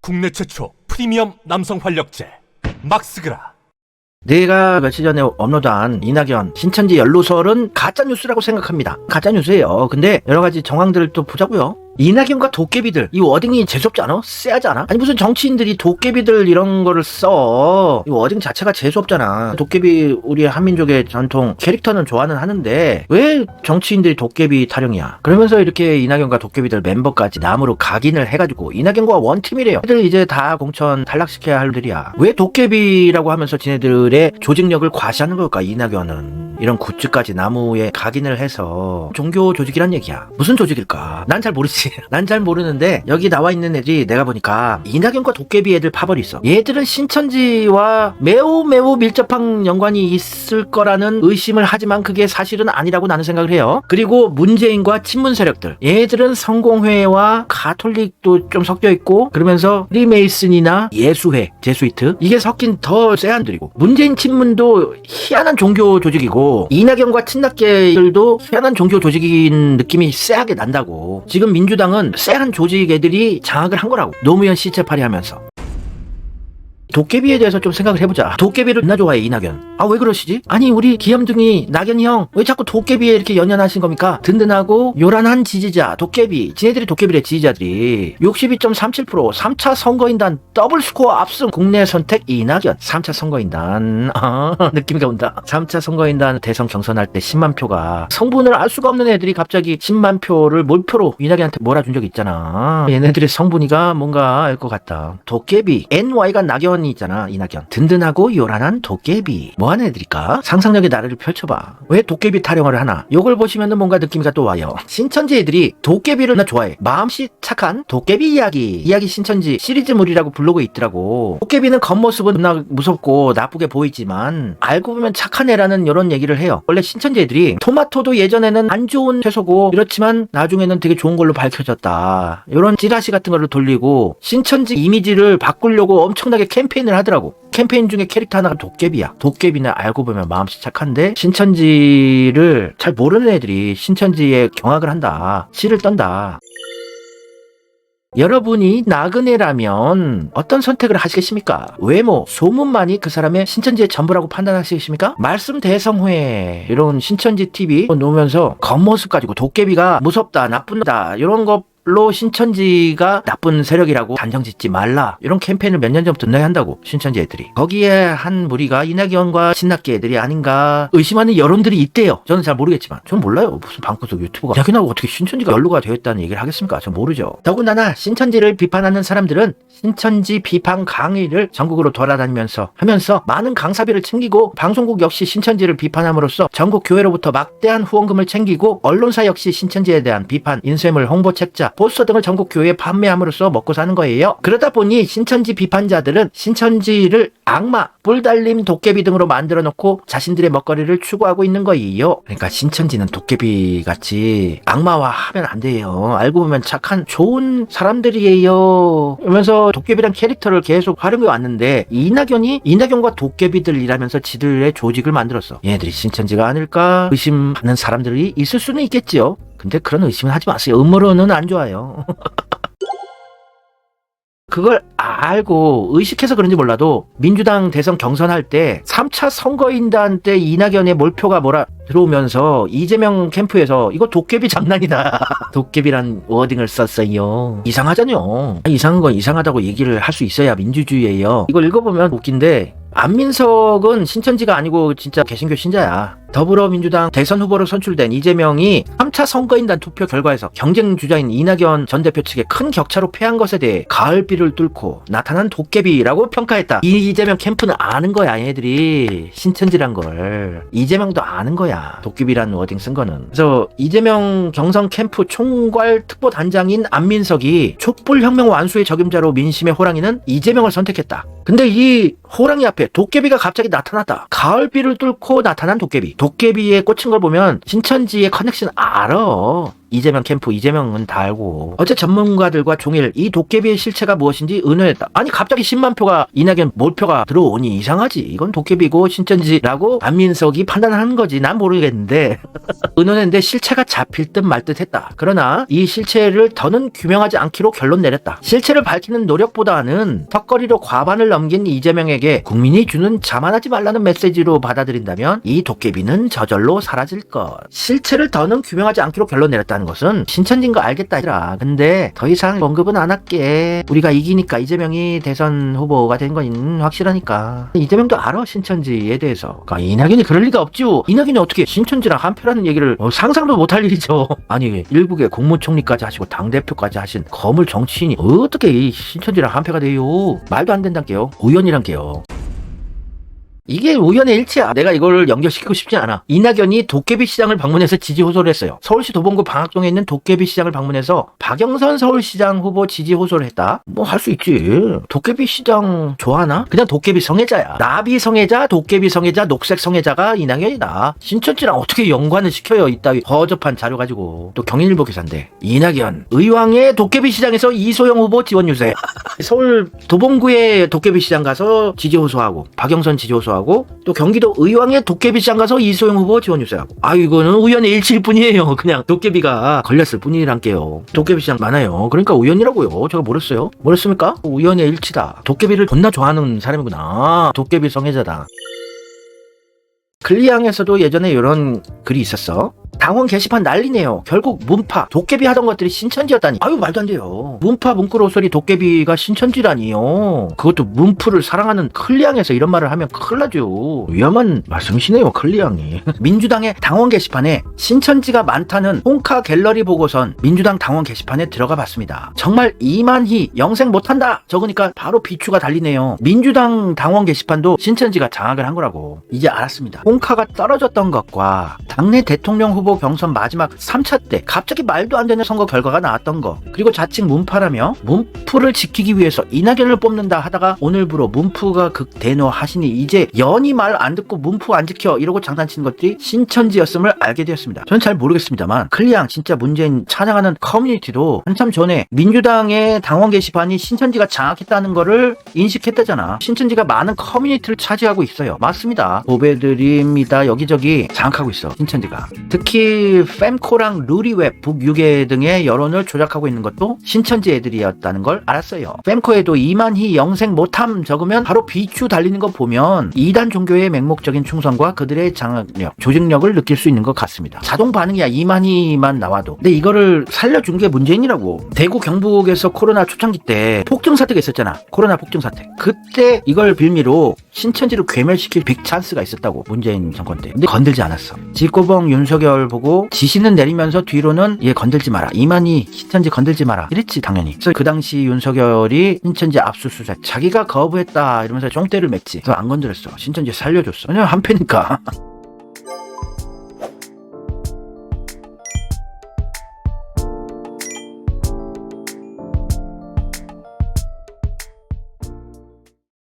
국내 최초 프리미엄 남성 활력제 막스그라. 내가 며칠 전에 업로드한 이낙연 신천지 연로설은 가짜뉴스라고 생각합니다. 가짜뉴스예요. 근데 여러가지 정황들을 또 보자고요. 이낙연과 도깨비들, 이 워딩이 재수없지 않아? 쎄하지 않아? 아니 무슨 정치인들이 도깨비들 이런 거를 써. 이 워딩 자체가 재수없잖아. 도깨비 우리 한민족의 전통 캐릭터는 좋아는 하는데 왜 정치인들이 도깨비 타령이야? 그러면서 이렇게 이낙연과 도깨비들 멤버까지 남으로 각인을 해가지고 이낙연과 원팀이래요. 애들 이제 다 공천 탈락시켜야 할 일이야. 왜 도깨비라고 하면서 지네들의 조직력을 과시하는 걸까? 이낙연은 이런 굿즈까지 나무에 각인을 해서 종교 조직이란 얘기야. 무슨 조직일까? 난 잘 모르지. 난 잘 모르는데 여기 나와 있는 애들이 내가 보니까 이낙연과 도깨비 애들 파벌이 있어. 얘들은 신천지와 매우 밀접한 연관이 있을 거라는 의심을 하지만 그게 사실은 아니라고 나는 생각을 해요. 그리고 문재인과 친문 세력들, 얘들은 성공회와 가톨릭도 좀 섞여 있고 그러면서 프리메이슨이나 예수회, 제수이트 이게 섞인 더 쎄한들이고, 문재인 친문도 희한한 종교 조직이고 이낙연과 친낙계들도 희한한 종교 조직인 느낌이 쎄하게 난다고. 지금 민주당은 쎄한 조직 애들이 장악을 한 거라고. 노무현 시체팔이 하면서. 도깨비에 대해서 좀 생각을 해보자. 도깨비를 나 좋아해 이낙연. 아 왜 그러시지? 아니 우리 귀염둥이 낙연이 형 왜 자꾸 도깨비에 이렇게 연연하신 겁니까? 든든하고 요란한 지지자 도깨비. 지네들이 도깨비래. 지지자들이 62.37% 3차 선거인단 더블 스코어 압승. 국내 선택 이낙연. 3차 선거인단 느낌이 온다. 3차 선거인단 대선 경선할 때 10만 표가 성분을 알 수가 없는 애들이 갑자기 10만 표를 몰표로 이낙연한테 몰아준 적이 있잖아. 얘네들의 성분이가 뭔가 알 것 같다. 도깨비 NY가 낙연 있잖아. 이낙연 든든하고 요란한 도깨비. 뭐하는 애들일까? 상상력의 나래를 펼쳐봐. 왜 도깨비 타령을 하나? 요걸 보시면은 뭔가 느낌이 또 와요. 신천지 애들이 도깨비를 나 좋아해. 마음씨 착한 도깨비 이야기 신천지 시리즈물이라고 부르고 있더라고. 도깨비는 겉모습은 나 무섭고 나쁘게 보이지만 알고 보면 착한 애라는 이런 얘기를 해요. 원래 신천지 애들이 토마토도 예전에는 안 좋은 채소고 이렇지만 나중에는 되게 좋은 걸로 밝혀졌다. 이런 찌라시 같은 거를 돌리고 신천지 이미지를 바꾸려고 엄청나게 캠페인을 하더라고. 캠페인 중에 캐릭터 하나가 도깨비야. 도깨비는 알고 보면 마음씨 착한데 신천지를 잘 모르는 애들이 신천지에 경악을 한다. 씨를 떤다. 여러분이 나그네라면 어떤 선택을 하시겠습니까? 외모, 소문만이 그 사람의 신천지의 전부라고 판단하시겠습니까? 말씀 대성회 이런 신천지 TV 놓으면서 겉모습 가지고 도깨비가 무섭다, 나쁜다 이런 걸로 신천지가 나쁜 세력이라고 단정짓지 말라 이런 캠페인을 몇 년 전부터 넣어야 한다고. 신천지 애들이 거기에 한 무리가 이낙연과 신낙계 애들이 아닌가 의심하는 여론들이 있대요. 저는 잘 모르겠지만. 전 몰라요. 무슨 방구석 유튜버가 이낙연하고 어떻게 신천지가 연루가 되었다는 얘기를 하겠습니까? 전 모르죠. 더군다나 신천지를 비판하는 사람들은 신천지 비판 강의를 전국으로 돌아다니면서 하면서 많은 강사비를 챙기고 방송국 역시 신천지를 비판함으로써 전국 교회로부터 막대한 후원금을 챙기고 언론사 역시 신천지에 대한 비판, 인쇄물, 홍보책자, 포스터 등을 전국 교회에 판매함으로써 먹고 사는 거예요. 그러다 보니 신천지 비판자들은 신천지를 악마, 뿔달림, 도깨비 등으로 만들어 놓고 자신들의 먹거리를 추구하고 있는 거예요. 그러니까 신천지는 도깨비같이 악마화 하면 안 돼요. 알고 보면 착한 좋은 사람들이에요. 그러면서 도깨비란 캐릭터를 계속 활용해 왔는데 이낙연이 이낙연과 도깨비들이라면서 지들의 조직을 만들었어. 얘네들이 신천지가 아닐까 의심하는 사람들이 있을 수는 있겠지요. 근데 그런 의심은 하지 마세요. 음모론은 안 좋아요. 그걸 알고 의식해서 그런지 몰라도 민주당 대선 경선할 때 3차 선거인단 때 이낙연의 몰표가 들어오면서 이재명 캠프에서 이거 도깨비 장난이다. 도깨비란 워딩을 썼어요. 이상하잖요. 이상한 건 이상하다고 얘기를 할 수 있어야 민주주의예요. 이걸 읽어보면 웃긴데 안민석은 신천지가 아니고 진짜 개신교 신자야. 더불어민주당 대선 후보로 선출된 이재명이 3차 선거인단 투표 결과에서 경쟁 주자인 이낙연 전 대표 측에 큰 격차로 패한 것에 대해 가을비를 뚫고 나타난 도깨비라고 평가했다. 이재명 캠프는 아는 거야. 얘네들이 신천지란 걸. 이재명도 아는 거야. 도깨비란 워딩 쓴 거는. 그래서 이재명 경선 캠프 총괄 특보단장인 안민석이 촛불혁명 완수의 적임자로 민심의 호랑이는 이재명을 선택했다. 근데 이 호랑이 앞에 도깨비가 갑자기 나타났다. 가을비를 뚫고 나타난 도깨비. 도깨비에 꽂힌 걸 보면 신천지의 커넥션 알아. 이재명 캠프 이재명은 다 알고 어째 전문가들과 종일 이 도깨비의 실체가 무엇인지 의논했다. 아니 갑자기 10만 표가 이낙연 몰표가 들어오니 이상하지. 이건 도깨비고 신천지라고 안민석이 판단하는 거지. 난 모르겠는데 의논했는데 실체가 잡힐 듯 말 듯 했다. 그러나 이 실체를 더는 규명하지 않기로 결론 내렸다. 실체를 밝히는 노력보다는 턱걸이로 과반을 넘긴 이재명에게 국민이 주는 자만하지 말라는 메시지로 받아들인다면 이 도깨비는 저절로 사라질 것. 실체를 더는 규명하지 않기로 결론 내렸다는 것은 신천지인 거 알겠다 이라. 근데 더 이상 언급은 안 할게. 우리가 이기니까 이재명이 대선 후보가 된 건 확실하니까. 이재명도 알아 신천지에 대해서. 그러니까 이낙연이 그럴 리가 없죠. 이낙연이 어떻게 신천지랑 한표라는 얘기를 상상도 못할 일이죠. 아니 일국의 국무총리까지 하시고 당대표까지 하신 거물 정치인이 어떻게 이 신천지랑 한표가 돼요. 말도 안 된다게요. 우연이란게요. 이게 우연의 일치야. 내가 이걸 연결시키고 싶지 않아. 이낙연이 도깨비 시장을 방문해서 지지 호소를 했어요. 서울시 도봉구 방학동에 있는 도깨비 시장을 방문해서 박영선 서울시장 후보 지지 호소를 했다. 뭐 할 수 있지. 도깨비 시장 좋아하나? 그냥 도깨비 성애자야. 나비 성애자, 도깨비 성애자, 녹색 성애자가 이낙연이다. 신천지랑 어떻게 연관을 시켜요? 이따위 허접한 자료 가지고. 또 경인일보 기사인데 이낙연 의왕의 도깨비 시장에서 이소영 후보 지원 유세. 서울 도봉구의 도깨비 시장 가서 지지 호소하고 박영선 지지 호소하고 또 경기도 의왕의 도깨비시장 가서 이소영 후보 지원 유세하고. 이거는 우연의 일치일 뿐이에요. 그냥 도깨비가 걸렸을 뿐이란게요. 도깨비시장 많아요. 그러니까 우연이라고요. 제가 모르겠어요. 모르겠습니까? 우연의 일치다. 도깨비를 존나 좋아하는 사람이구나. 도깨비 성애자다. 클리앙에서도 예전에 이런 글이 있었어. 당원 게시판 난리네요. 결국 문파, 도깨비 하던 것들이 신천지였다니. 말도 안 돼요. 문파 문구로소리 도깨비가 신천지라니요. 그것도 문프를 사랑하는 클리앙에서 이런 말을 하면 큰일 나죠. 위험한 말씀이시네요, 클리앙이. 민주당의 당원 게시판에 신천지가 많다는 홍카 갤러리 보고선 민주당 당원 게시판에 들어가 봤습니다. 정말 이만희 영생 못한다 적으니까 바로 비추가 달리네요. 민주당 당원 게시판도 신천지가 장악을 한 거라고. 이제 알았습니다. 홍카가 떨어졌던 것과 당내 대통령 후보 경선 마지막 3차 때 갑자기 말도 안 되는 선거 결과가 나왔던 거, 그리고 자칭 문파라며 문프를 지키기 위해서 이낙연을 뽑는다 하다가 오늘부로 문프가 극대노하시니 이제 연이 말 안 듣고 문프 안 지켜 이러고 장난치는 것들이 신천지였음을 알게 되었습니다. 저는 잘 모르겠습니다만 클리앙 진짜 문재인 찬양하는 커뮤니티도 한참 전에 민주당의 당원 게시판이 신천지가 장악했다는 거를 인식했다잖아. 신천지가 많은 커뮤니티를 차지하고 있어요. 맞습니다. 보배드립니다. 여기저기 장악하고 있어 신천지가. 특히 fem코랑 루리웹, 북유계 등의 여론을 조작하고 있는 것도 신천지 애들이었다는 걸 알았어요. fem코에도 이만희 영생 못함 적으면 바로 비추 달리는 거 보면 이단 종교의 맹목적인 충성과 그들의 장악력, 조직력을 느낄 수 있는 것 같습니다. 자동 반응이야. 이만희만 나와도. 근데 이거를 살려준 게 문재인이라고. 대구 경북에서 코로나 초창기 때 폭증 사태가 있었잖아. 코로나 폭증 사태. 그때 이걸 빌미로 신천지를 괴멸시킬 빅 찬스가 있었다고. 문재인 정권 때. 근데 건들지 않았어. 지꼬봉 윤석열 보고 지시는 내리면서 뒤로는 얘 건들지 마라. 이만희 신천지 건들지 마라. 이랬지 당연히. 그래서 그 당시 윤석열이 신천지 압수수색 자기가 거부했다 이러면서 쫑대를 맸지. 그래서 안 건드렸어. 신천지 살려줬어. 왜냐면 한패니까.